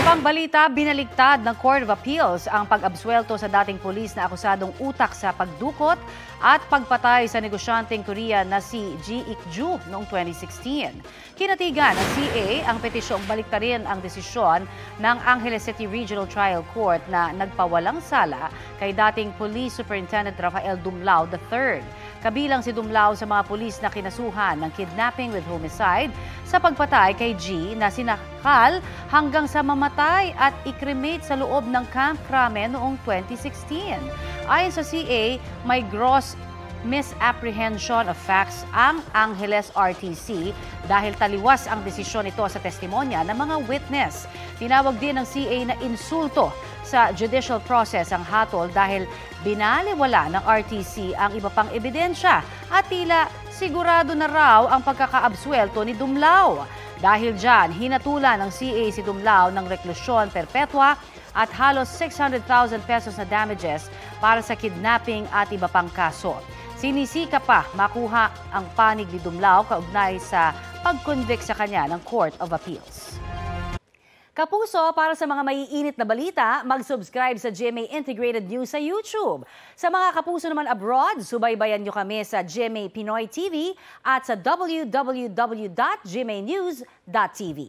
pang balita, binaligtad ng Court of Appeals ang pag-absuelto sa dating pulis na akusadong utak sa pagdukot at pagpatay sa negosyanteng Korean na si Ji Ik-ju noong 2016. Kinatigan ng CA ang petisyong baliktarin ang desisyon ng Angeles City Regional Trial Court na nagpawalang sala kay dating Police Superintendent Rafael Dumlao III. Kabilang si Dumlao sa mga pulis na kinasuhan ng kidnapping with homicide sa pagpatay kay G na sinakal hanggang sa mamatay at i-cremate sa loob ng Camp Crame noong 2016. Ayon sa CA, may gross misapprehension of facts ang Angeles RTC dahil taliwas ang desisyon nito sa testimonya ng mga witness. Tinawag din ng CA na insulto sa judicial process ang hatol dahil binaliwala ng RTC ang iba pang ebidensya at tila sigurado na raw ang pagkakaabsuelto ni Dumlao. Dahil dyan, hinatulan ng CA si Dumlao ng reklusyon perpetua at halos 600,000 pesos na damages para sa kidnapping at iba pang kaso. Sinisika pa makuha ang panig ni Dumlao kaugnay sa pag-convict sa kanya ng Court of Appeals. Kapuso, para sa mga maiinit na balita, mag-subscribe sa GMA Integrated News sa YouTube. Sa mga kapuso naman abroad, subaybayan nyo kami sa GMA Pinoy TV at sa www.gmanews.tv.